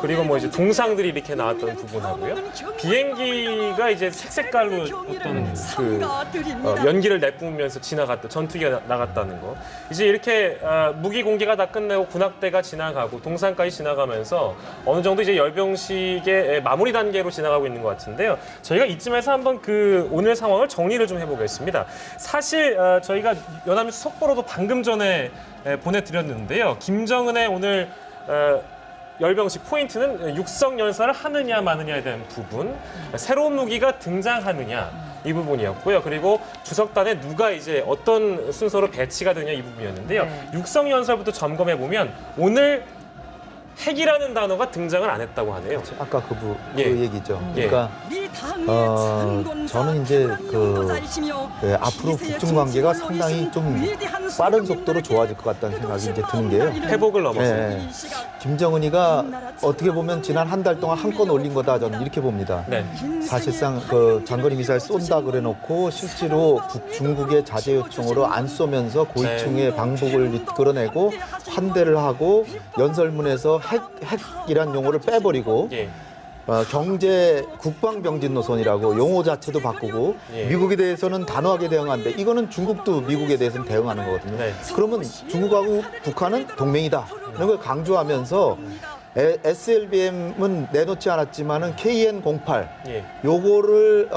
그리고 뭐 이제 동상들이 이렇게 나왔던 부분하고요. 비행기가 이제 색색깔로 어떤 그 연기를 내뿜으면서 지나갔다, 전투기가 나갔다는 거. 이제 이렇게 무기 공개가 다 끝내고 군악대가 지나가고 동상까지 지나가면서 어느 정도 이제 열병식의 마무리 단계로 지나가고 있는 것 같은데요. 저희가 이쯤에서 한번 그 오늘 상황을 정리를 좀 해보겠습니다. 사실 저희가 연합뉴스 속보로도 방금 전에 보내드렸는데요. 김정은의 오늘 열병식 포인트는 육성 연설을 하느냐 마느냐에 대한 부분, 새로운 무기가 등장하느냐 이 부분이었고요. 그리고 주석단에 누가 이제 어떤 순서로 배치가 되냐 이 부분이었는데요. 네. 육성 연설부터 점검해 보면 오늘 핵이라는 단어가 등장을 안 했다고 하네요. 아까 그 예. 얘기죠. 예. 그러니까 저는 이제 앞으로 북중 관계가 상당히 좀 빠른 속도로 좋아질 것 같다는 생각이 이제 드는 게요. 회복을 넘어서. 예. 김정은이가 어떻게 보면 지난 한 달 동안 한 건 올린 거다 저는 이렇게 봅니다. 네. 사실상 그 장거리 미사일 쏜다 그래놓고 실제로 중국의 자제 요청으로 안 쏘면서 고위층의 방북을 이끌어내고 환대를 하고 연설문에서 핵이란 용어를 빼버리고 예. 경제 국방병진 노선이라고 용어 자체도 바꾸고 예. 미국에 대해서는 단호하게 대응한대. 이거는 중국도 미국에 대해서는 대응하는 거거든요. 네. 그러면 중국하고 북한은 동맹이다. 이런 걸 강조하면서 SLBM은 내놓지 않았지만은 KN-08 예. 요거를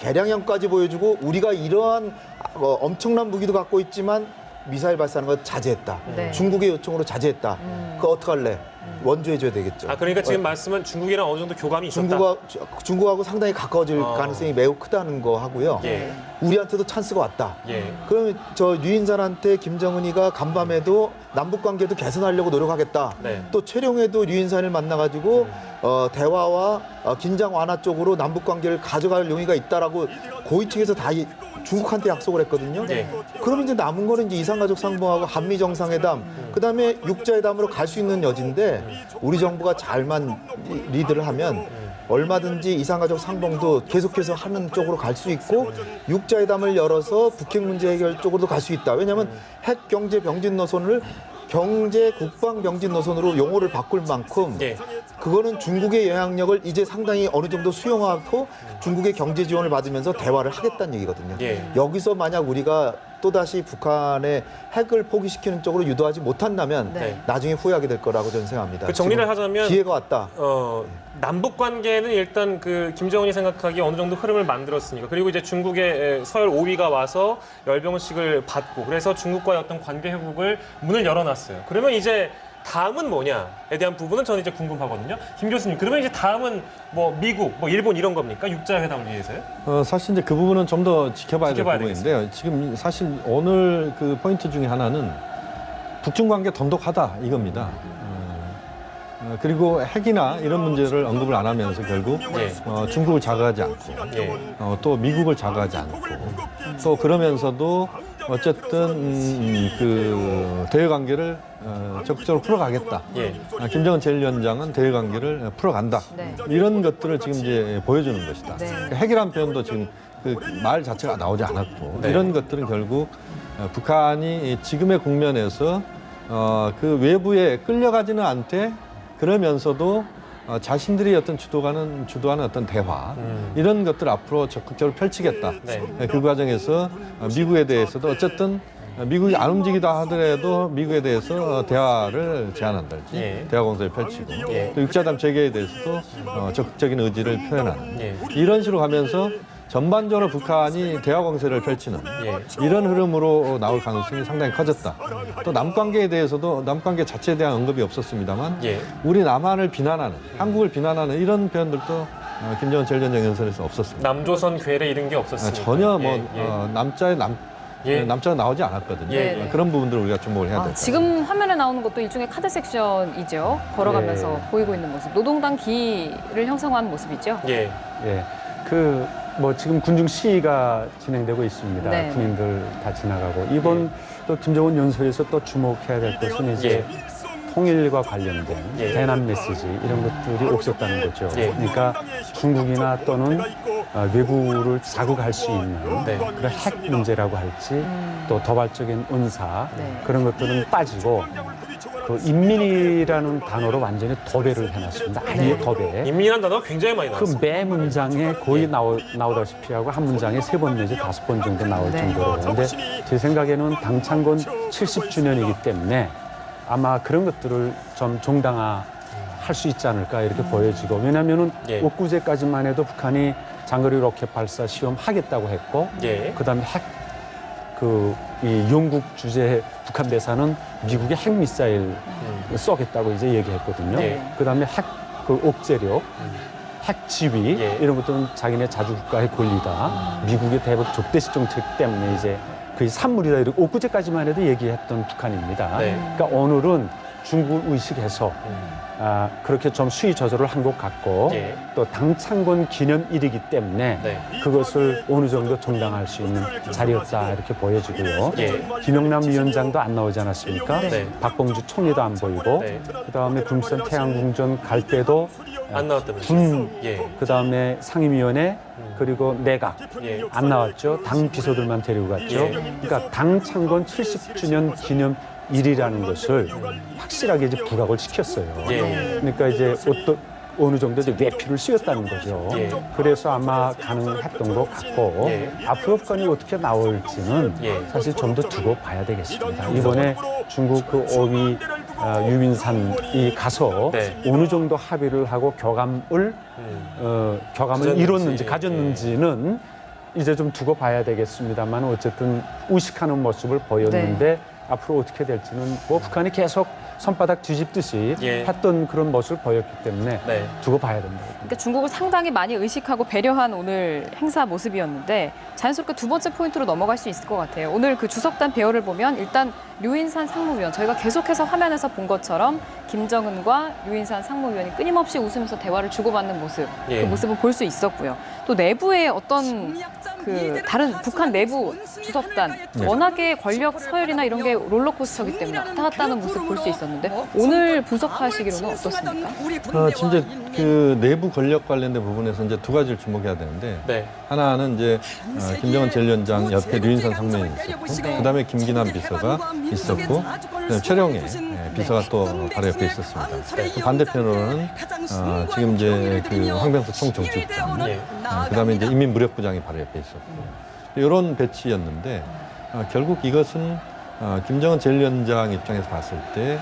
개량형까지 보여주고 우리가 이러한 엄청난 무기도 갖고 있지만 미사일 발사하는 거 자제했다. 네. 중국의 요청으로 자제했다. 그거 어떡할래? 원조해줘야 되겠죠. 아 그러니까 지금 말씀은 중국이랑 어느 정도 교감이 있었다. 중국하고 상당히 가까워질 가능성이 매우 크다는 거 하고요. 예. 우리한테도 찬스가 왔다. 예. 그러면 저 류인산한테 김정은이가 간밤에도 남북 관계도 개선하려고 노력하겠다. 네. 또 최룡해도 류인산을 만나가지고 대화와 긴장 완화 쪽으로 남북 관계를 가져갈 용의가 있다라고 고위층에서 다 중국한테 약속을 했거든요. 네. 그러면 이제 남은 거는 이제 이산가족 상봉하고 한미 정상회담, 그다음에 육자회담으로 갈 수 있는 여지인데 우리 정부가 잘만 리드를 하면 얼마든지 이산가족 상봉도 계속해서 하는 쪽으로 갈 수 있고 육자회담을 열어서 북핵 문제 해결 쪽으로도 갈 수 있다. 왜냐하면 핵 경제 병진 노선을 경제 국방 병진 노선으로 용어를 바꿀 만큼 예. 그거는 중국의 영향력을 이제 상당히 어느 정도 수용하고 중국의 경제 지원을 받으면서 대화를 하겠다는 얘기거든요. 예. 여기서 만약 우리가 또다시 북한의 핵을 포기시키는 쪽으로 유도하지 못한다면 네. 나중에 후회하게 될 거라고 저는 생각합니다. 그 정리를 지금 하자면 기회가 왔다. 남북 관계는 일단 그 김정은이 생각하기에 어느 정도 흐름을 만들었으니까, 그리고 이제 중국의 서열 5위가 와서 열병식을 받고 그래서 중국과의 어떤 관계 회복을 문을 열어놨어요. 그러면 이제 다음은 뭐냐에 대한 부분은 저는 이제 궁금하거든요. 김 교수님, 그러면 이제 다음은 뭐 미국, 뭐 일본 이런 겁니까? 육자회담을 위해서요? 사실 이제 그 부분은 좀 더 지켜봐야 될 지켜봐야 부분인데요. 지금 사실 오늘 그 포인트 중에 하나는 북중 관계 돈독하다 이겁니다. 그리고 핵이나 이런 문제를 언급을 안 하면서 결국 예. 중국을 자극하지 않고 예. 또 미국을 자극하지 않고 또 그러면서도 어쨌든 그 대외 관계를 적극적으로 풀어가겠다. 예. 김정은 제1위원장은 대외 관계를 풀어간다. 네. 이런 것들을 지금 이제 보여주는 것이다. 네. 핵이란 표현도 지금 그 말 자체가 나오지 않았고 네. 이런 것들은 결국 북한이 지금의 국면에서 그 외부에 끌려가지는 않되 그러면서도 자신들이 어떤 주도하는 어떤 대화 이런 것들 앞으로 적극적으로 펼치겠다. 네. 그 과정에서 미국에 대해서도 어쨌든 미국이 안 움직이다 하더라도 미국에 대해서 대화를 제안한달지 예. 대화 공세를 펼치고 예. 또 육자담 재개에 대해서도 적극적인 의지를 표현하는 예. 이런 식으로 가면서 전반적으로 북한이 대화 공세를 펼치는 예. 이런 흐름으로 나올 가능성이 상당히 커졌다. 또 남관계에 대해서도 남관계 자체에 대한 언급이 없었습니다만 예. 우리 남한을 비난하는 한국을 비난하는 이런 표현들도 김정은 제1위원장 연설에서 없었습니다. 남조선 괴뢰 이런 게 없었습니다. 전혀 뭐 예. 예. 남자의 예. 남자가 나오지 않았거든요. 네. 그런 부분들을 우리가 주목을 해야 될것 같아요. 지금 화면에 나오는 것도 일종의 카드 섹션이죠. 걸어가면서 네. 보이고 있는 모습. 노동당 기를 형성한 모습이죠. 예. 예, 그 뭐 지금 군중 시위가 진행되고 있습니다. 네. 군인들 다 지나가고 이번 또 김정은 연설에서 또 주목해야 될 것은 이제 통일과 관련된 예. 대남 메시지 이런 것들이 없었다는 거죠. 예. 그러니까 중국이나 또는 외부를 자극할 수 있는 네. 그런 핵 문제라고 할지 또 도발적인 은사 네. 그런 것들은 빠지고 그 인민이라는 단어로 완전히 도배를 해놨습니다. 아예 도배. 인민이라는 단어가 굉장히 많이 그 나왔습니다. 매 문장에 거의 나오다시피 하고 한 문장에 3번 내지 5번 정도 나올 네. 정도로. 근데 제 생각에는 당창건 70주년이기 때문에 아마 그런 것들을 좀 정당화할 수 있지 않을까 이렇게 보여지고 왜냐하면은 예. 옥구제까지만 해도 북한이 장거리 로켓 발사 시험 하겠다고 했고 예. 그다음에 이 영국 주재 북한 대사는 미국의 핵 미사일 쏘겠다고 이제 얘기했거든요. 예. 그다음에 그 억제력, 핵 지휘 예. 이런 것들은 자기네 자주 국가의 권리다. 미국의 대북 적대시 정책 때문에 이제 거의 산물이다 이렇게 엊그제까지만 해도 얘기했던 북한입니다. 네. 그러니까 오늘은 중국을 의식해서 그렇게 좀 수위 조절을 한 것 같고 예. 또 당창건 기념일이기 때문에 네. 그것을 어느 정도 정당할 수 있는 자리였다 이렇게 보여지고요. 예. 김영남 위원장도 안 나오지 않았습니까? 네. 박봉주 총리도 안 보이고 네. 그다음에 금천 태양궁전 갈 때도 안 나왔다면서요? 군 예. 그다음에 상임위원회 그리고 내각 예. 안 나왔죠. 당 비서들만 데리고 갔죠. 예. 그러니까 당창건 70주년 기념일이라는 것을 확실하게 이제 부각을 시켰어요. 예. 그러니까 이제 어느 정도 이제 외피를 씌웠다는 거죠. 예. 그래서 아마 가능했던 것 같고 예. 앞으로 북한이 어떻게 나올지는 예. 사실 좀 더 두고 봐야 되겠습니다. 이번에 중국 그 어휘 유민산이 가서 네. 어느 정도 합의를 하고 교감을 가졌는지. 이뤘는지 가졌는지는 이제 좀 두고 봐야 되겠습니다만 어쨌든 의식하는 모습을 보였는데 앞으로 어떻게 될지는 뭐 북한이 계속 손바닥 뒤집듯이 예. 했던 그런 모습을 보였기 때문에 네. 두고 봐야 된다. 그러니까 중국을 상당히 많이 의식하고 배려한 오늘 행사 모습이었는데 자연스럽게 두 번째 포인트로 넘어갈 수 있을 것 같아요. 오늘 그 주석단 배열을 보면 일단 류인산 상무위원, 저희가 계속해서 화면에서 본 것처럼 김정은과 류인산 상무위원이 끊임없이 웃으면서 대화를 주고받는 모습, 예. 그 모습을 볼 수 있었고요. 또 내부에 어떤 그 다른 북한 내부 주석단, 워낙에 권력 서열이나 이런 게 롤러코스터기 때문에 왔다 갔다 하는 모습 볼 수 있었는데 오늘 분석하시기로는 어떻습니까? 진짜 그 내부 권력 관련된 부분에서 이제 두 가지를 주목해야 되는데 네. 하나는 이제 김정은 제1위원장 옆에 류인산 상무위원이 있었고 그다음에 김기남 비서가 있었고 그다음에 최룡해 비서가 또 바로 옆에 있었습니다. 그 반대편으로는 지금 이제 그 황병수 총정치국장 예. 그다음에 이제 인민무력부장이 바로 옆에 있었고 이런 배치였는데 결국 이것은 김정은 제1위원장 입장에서 봤을 때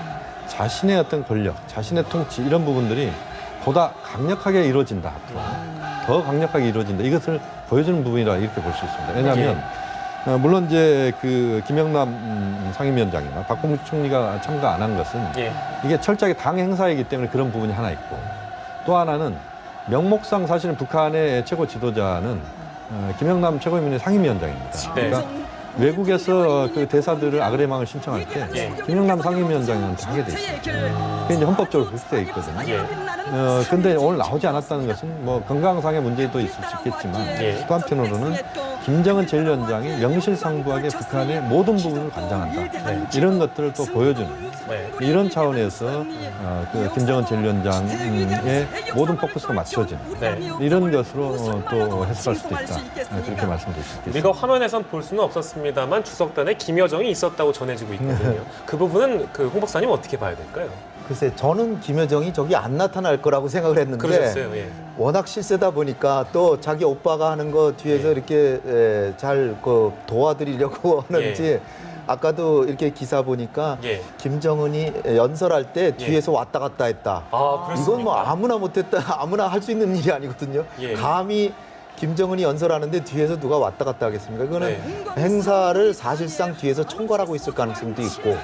자신의 어떤 권력, 자신의 통치 이런 부분들이 보다 강력하게 이루어진다 앞으로 더 강력하게 이루어진다 이것을 보여주는 부분이라 이렇게 볼 수 있습니다. 왜냐하면 물론 이제 그 김영남 상임위원장이나 박봉주 총리가 참가 안 한 것은 예. 이게 철저하게 당 행사이기 때문에 그런 부분이 하나 있고 또 하나는 명목상 사실은 북한의 최고 지도자는 김영남 최고위원회 상임위원장입니다. 네. 그러니까 외국에서 그 대사들을 아그레망을 신청할 때 예. 김영남 상임위원장한테 하게 돼 있어요. 그게 이제 헌법적으로 그렇게 돼 있거든요. 예. 근데 오늘 나오지 않았다는 것은 뭐 건강상의 문제도 있을 수 있겠지만 예. 또 한편으로는 김정은 제1위원장이 명실상부하게 북한의 모든 부분을 관장한다. 네. 이런 것들을 또 보여주는 네. 이런 차원에서 그 김정은 제1위원장의 모든 포커스가 맞춰진 네. 이런 것으로 또 해석할 수도 있다. 그렇게 말씀드릴 수 있겠습니다. 우리가 화면에선 볼 수는 없었습니다만 주석단에 김여정이 있었다고 전해지고 있거든요. 그 부분은 그 홍 박사님 어떻게 봐야 될까요? 글쎄 저는 김여정이 저기 안 나타날 거라고 생각을 했는데 그러셨어요. 예. 워낙 실세다 보니까 또 자기 오빠가 하는 거 뒤에서 예. 이렇게 잘 그 도와드리려고 하는지 예. 아까도 이렇게 기사 보니까 예. 김정은이 연설할 때 뒤에서 왔다 갔다 했다. 아, 그렇습니까? 이건 뭐 아무나 못했다, 아무나 할 수 있는 일이 아니거든요. 예. 감히 김정은이 연설하는데 뒤에서 누가 왔다 갔다 하겠습니까? 이거는 행사를 사실상 뒤에서 총괄하고 있을 가능성도 있고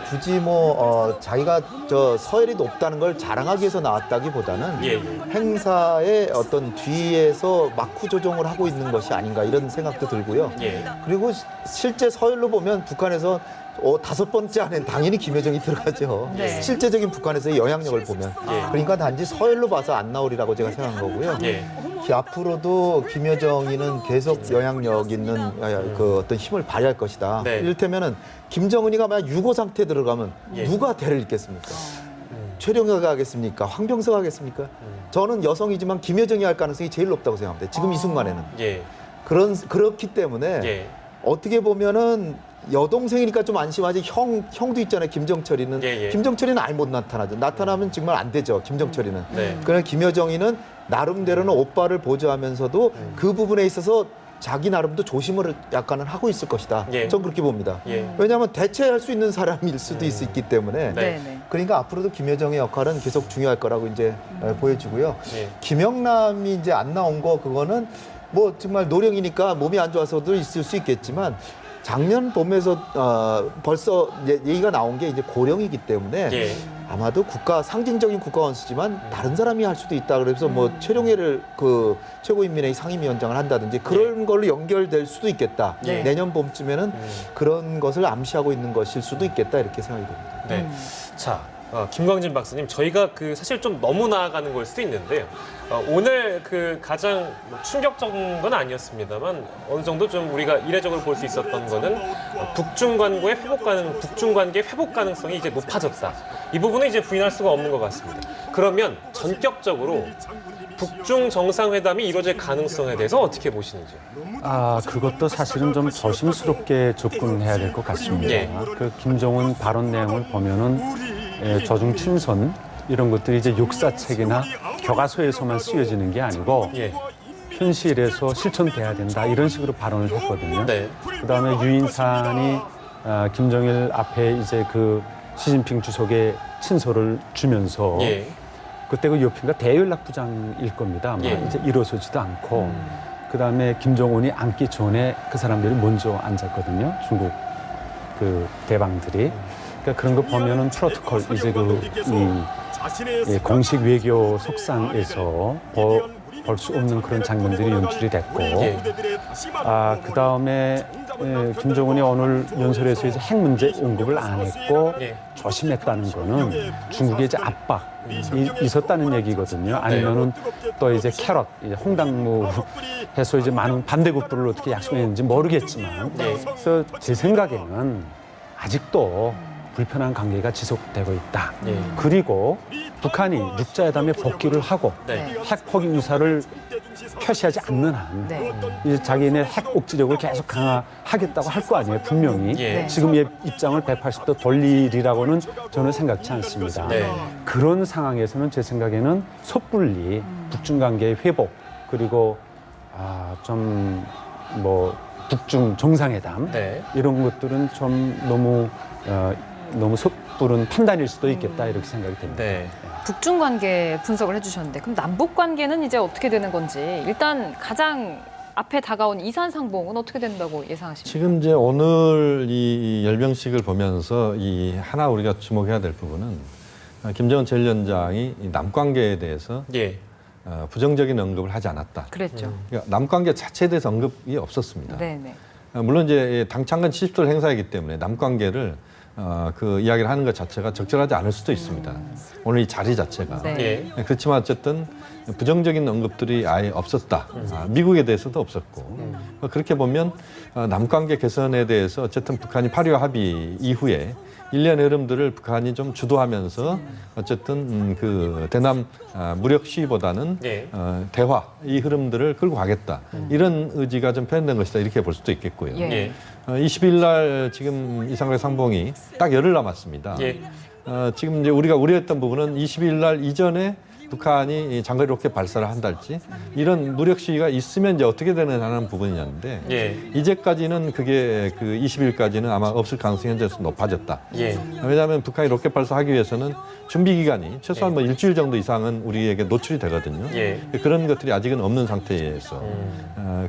굳이 뭐 자기가 저 서열이 높다는 걸 자랑하기 위해서 나왔다기보다는 행사의 어떤 뒤에서 막후 조종을 하고 있는 것이 아닌가 이런 생각도 들고요. 그리고 실제 서열로 보면 북한에서 5번째 안엔 당연히 김여정이 들어가죠. 네. 실제적인 북한에서의 영향력을 보면. 그러니까 단지 서열로 봐서 안 나오리라고 제가 생각한 거고요. 앞으로도 김여정이는 계속 영향력 있는 그 어떤 힘을 발휘할 것이다. 이를테면은 김정은이가 만약 유고 상태에 들어가면 누가 대를 잇겠습니까? 최룡해가 하겠습니까? 황병서가 하겠습니까? 저는 여성이지만 김여정이 할 가능성이 제일 높다고 생각합니다. 지금 이 순간에는. 그렇기 때문에 어떻게 보면은 여동생이니까 좀 안심하지 형도 있잖아요. 김정철이는. 김정철이는 아예 못 나타나죠. 나타나면 정말 안 되죠. 김정철이는. 그러나 김여정이는 나름대로는 오빠를 보조하면서도 그 부분에 있어서 자기 나름도 조심을 약간은 하고 있을 것이다. 전 그렇게 봅니다. 왜냐하면 대체할 수 있는 사람일 수도 있기 때문에. 그러니까 앞으로도 김여정의 역할은 계속 중요할 거라고 이제 보여지고요. 김영남이 이제 안 나온 거 그거는 뭐 정말 노령이니까 몸이 안 좋아서도 있을 수 있겠지만 작년 봄에서 벌써 이제 얘기가 나온 게 이제 고령이기 때문에 아마도 상징적인 국가 원수지만 다른 사람이 할 수도 있다. 그래서 뭐 최룡해를 그 최고인민회의 상임위원장을 한다든지 그런 걸로 연결될 수도 있겠다. 내년 봄쯤에는 그런 것을 암시하고 있는 것일 수도 있겠다. 이렇게 생각이 됩니다. 자, 김광진 박사님, 저희가 사실 좀 너무 나아가는 걸 수도 있는데요. 오늘 가장 충격적인 건 아니었습니다만 어느 정도 좀 우리가 이례적으로 볼 수 있었던 거는 북중 관계 회복 가능성이 이제 높아졌다. 이 부분은 이제 부인할 수가 없는 것 같습니다. 그러면 전격적으로 북중 정상회담이 이루어질 가능성에 대해서 어떻게 보시는지요? 그것도 사실은 좀 조심스럽게 접근해야 될 것 같습니다. 그 김정은 발언 내용을 보면은 저중 친선 이런 것들이 이제 역사책이나 교과서에서만 쓰여지는 게 아니고 현실에서 실천돼야 된다 이런 식으로 발언을 했거든요. 그다음에 유인산이 김정일 앞에 이제 그 시진핑 주석의 친서를 주면서 그때 그 옆인가 대연락부장일 겁니다. 아마 이제 일어서지도 않고 그다음에 김정은이 앉기 전에 그 사람들이 먼저 앉았거든요. 중국 그 대방들이. 그러니까 그런 거 보면은 프로토콜 이제 공식 외교 속상에서 볼 수 없는 그런 장면들이 연출이 됐고, 그다음에 김정은이 오늘 연설에서 이제 핵 문제 언급을 안 했고 조심했다는 거는 중국의 이제 압박이 있었다는 얘기거든요. 아니면은 또 이제 캐럿, 이제 홍당무 해서 이제 많은 반대급부를 어떻게 약속했는지 모르겠지만, 그래서 제 생각에는 아직도 불편한 관계가 지속되고 있다. 그리고 북한이 육자회담에 복귀를 하고 핵 포기 의사를 표시하지 않는 한 이제 자기네 핵 억지력을 계속 강화하겠다고 할 거 아니에요. 분명히 지금의 입장을 180도 돌리리라고는 저는 생각지 않습니다. 그런 상황에서는 제 생각에는 섣불리 북중 관계의 회복 그리고 좀 뭐 북중 정상회담 이런 것들은 좀 너무 섣부른 판단일 수도 있겠다 이렇게 생각이 됩니다. 북중 관계 분석을 해주셨는데 그럼 남북 관계는 이제 어떻게 되는 건지 일단 가장 앞에 다가온 이산 상봉은 어떻게 된다고 예상하십니까? 지금 이제 오늘 이 열병식을 보면서 이 하나 우리가 주목해야 될 부분은 김정은 제1위원장이 남관계에 대해서 부정적인 언급을 하지 않았다. 그랬죠. 그러니까 남관계 자체에 대해서 언급이 없었습니다. 물론 이제 당창근 70돌 행사이기 때문에 남관계를 그 이야기를 하는 것 자체가 적절하지 않을 수도 있습니다. 오늘 이 자리 자체가. 그렇지만 어쨌든 부정적인 언급들이 아예 없었다. 미국에 대해서도 없었고. 그렇게 보면 남관계 개선에 대해서 어쨌든 북한이 8.25 합의 이후에 일련의 흐름들을 북한이 좀 주도하면서 어쨌든 그 대남 무력 시위보다는 대화 이 흐름들을 끌고 가겠다. 이런 의지가 좀 표현된 것이다. 이렇게 볼 수도 있겠고요. 20일 날 지금 이상가의 상봉이 딱 열흘 남았습니다. 지금 이제 우리가 우려했던 부분은 20일 날 이전에 북한이 이 장거리 로켓 발사를 한달지 이런 무력 시기가 있으면 이제 어떻게 되느냐는 부분이었는데 예. 이제까지는 그게 그 20일까지는 아마 없을 가능성이 현재로서 높아졌다. 예. 왜냐하면 북한이 로켓 발사하기 위해서는 준비 기간이 최소한 뭐 일주일 정도 이상은 우리에게 노출이 되거든요. 예. 그런 것들이 아직은 없는 상태에서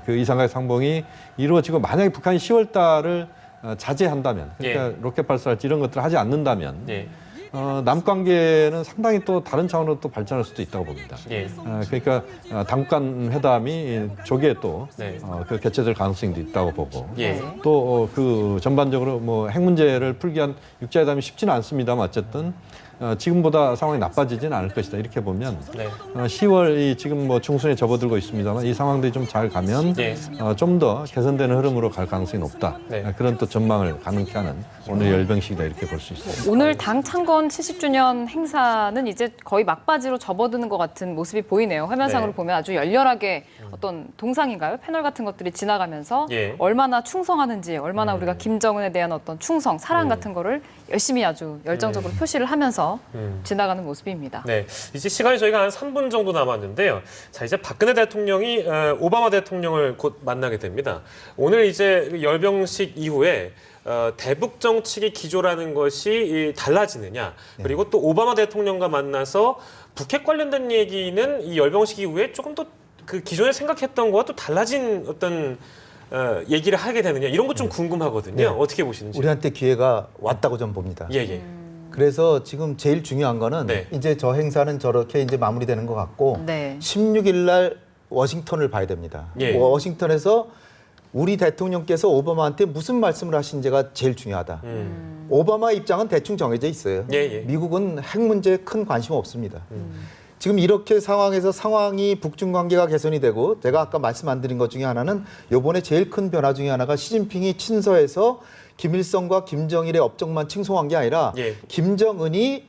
그 이상가의 상봉이 이루어지고 만약에 북한이 10월 달을 자제한다면 그러니까 로켓 발사랄지 이런 것들을 하지 않는다면 예. 남관계는 상당히 또 다른 차원으로 또 발전할 수도 있다고 봅니다. 예. 그러니까 당간 회담이 조기에 또 네. 그 개최될 가능성도 있다고 보고 예. 또 그 전반적으로 뭐 핵 문제를 풀기 위한 육자회담이 쉽지는 않습니다만 어쨌든 지금보다 상황이 나빠지지는 않을 것이다 이렇게 보면 네. 10월이 지금 뭐 중순에 접어들고 있습니다만 이 상황들이 좀 잘 가면 예. 좀 더 개선되는 흐름으로 갈 가능성이 높다. 네. 그런 또 전망을 가능케 하는 오늘 열병식이다 이렇게 볼 수 있습니다. 오늘 당 창건 70주년 행사는 이제 거의 막바지로 접어드는 것 같은 모습이 보이네요. 화면상으로 네. 보면 아주 열렬하게 어떤 동상인가요? 패널 같은 것들이 지나가면서 예. 얼마나 충성하는지, 얼마나 우리가 김정은에 대한 어떤 충성, 사랑 같은 거를 열심히 아주 열정적으로 표시를 하면서 지나가는 모습입니다. 네, 이제 시간이 저희가 한 3분 정도 남았는데요. 자, 이제 박근혜 대통령이 오바마 대통령을 곧 만나게 됩니다. 오늘 이제 열병식 이후에 대북 정책의 기조라는 것이 달라지느냐, 그리고 또 오바마 대통령과 만나서 북핵 관련된 얘기는 이 열병식 이후에 조금 더 그 기존에 생각했던 거와 또 달라진 어떤 얘기를 하게 되느냐 이런 것 좀 궁금하거든요. 네. 어떻게 보시는지. 우리한테 기회가 왔다고 좀 봅니다. 예, 예. 그래서 지금 제일 중요한 거는 네. 이제 저 행사는 저렇게 이제 마무리되는 것 같고 네. 16일 날 워싱턴을 봐야 됩니다. 예. 워싱턴에서 우리 대통령께서 오바마한테 무슨 말씀을 하신지가 제일 중요하다. 오바마 입장은 대충 정해져 있어요. 예, 예. 미국은 핵 문제에 큰 관심 없습니다. 지금 이렇게 상황에서 상황이 북중 관계가 개선이 되고 제가 아까 말씀 안 드린 것 중에 하나는 이번에 제일 큰 변화 중에 하나가 시진핑이 친서에서 김일성과 김정일의 업적만 칭송한 게 아니라 예. 김정은이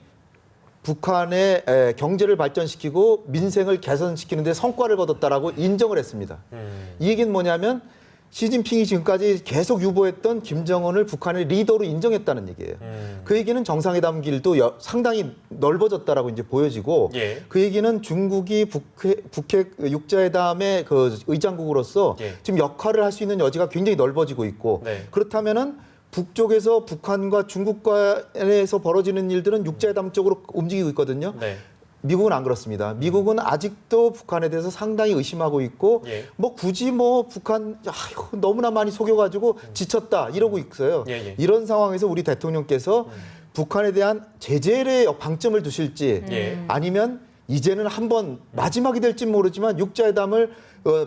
북한의 경제를 발전시키고 민생을 개선시키는 데 성과를 거뒀다라고 인정을 했습니다. 이 얘기는 뭐냐면 시진핑이 지금까지 계속 유보했던 김정은을 북한의 리더로 인정했다는 얘기예요. 그 얘기는 정상회담 길도 상당히 넓어졌다라고 이제 보여지고 예. 그 얘기는 중국이 북핵 육자회담의 그 의장국으로서 예. 지금 역할을 할 수 있는 여지가 굉장히 넓어지고 있고 네. 그렇다면은 북쪽에서 북한과 중국과에서 벌어지는 일들은 육자회담 쪽으로 움직이고 있거든요. 네. 미국은 안 그렇습니다. 미국은 아직도 북한에 대해서 상당히 의심하고 있고 예. 뭐 굳이 뭐 북한 너무나 많이 속여가지고 지쳤다 이러고 있어요. 예, 예. 이런 상황에서 우리 대통령께서 북한에 대한 제재의 방점을 두실지 예. 아니면 이제는 한번 마지막이 될지 모르지만 육자회담을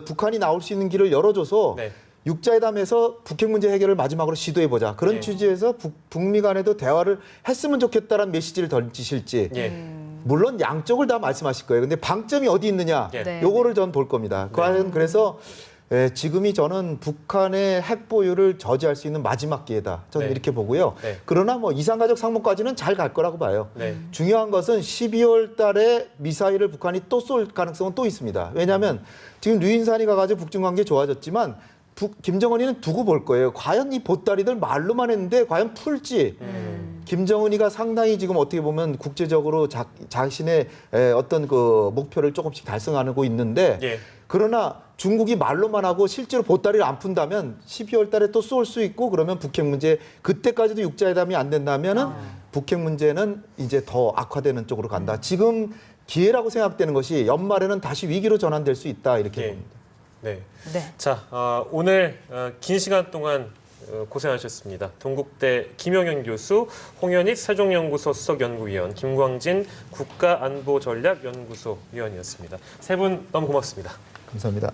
북한이 나올 수 있는 길을 열어줘서 네. 육자회담에서 북핵 문제 해결을 마지막으로 시도해보자. 그런 네. 취지에서 북미 간에도 대화를 했으면 좋겠다라는 메시지를 던지실지 예. 물론 양쪽을 다 말씀하실 거예요. 근데 방점이 어디 있느냐? 예. 네. 요거를 전 볼 겁니다. 과연 그래서 지금이 저는 북한의 핵 보유를 저지할 수 있는 마지막 기회다. 저는 네. 이렇게 보고요. 네. 그러나 뭐 이산가족 상봉까지는 잘 갈 거라고 봐요. 네. 중요한 것은 12월 달에 미사일을 북한이 또 쏠 가능성은 또 있습니다. 왜냐하면 지금 류인산이 가가지고 북중 관계 좋아졌지만 김정은이는 두고 볼 거예요. 과연 이 보따리들 말로만 했는데 과연 풀지. 김정은이가 상당히 지금 어떻게 보면 국제적으로 자신의 어떤 그 목표를 조금씩 달성하고 있는데 예. 그러나 중국이 말로만 하고 실제로 보따리를 안 푼다면 12월 달에 또 쏠 수 있고 그러면 북핵 문제 그때까지도 육자회담이 안 된다면은 북핵 문제는 이제 더 악화되는 쪽으로 간다. 지금 기회라고 생각되는 것이 연말에는 다시 위기로 전환될 수 있다 이렇게 예. 봅니다. 네. 네. 자, 오늘 긴 시간 동안 고생하셨습니다. 동국대 김영현 교수, 홍현익 세종연구소 수석연구위원, 김광진 국가안보전략연구소 위원이었습니다. 세 분 너무 고맙습니다. 감사합니다.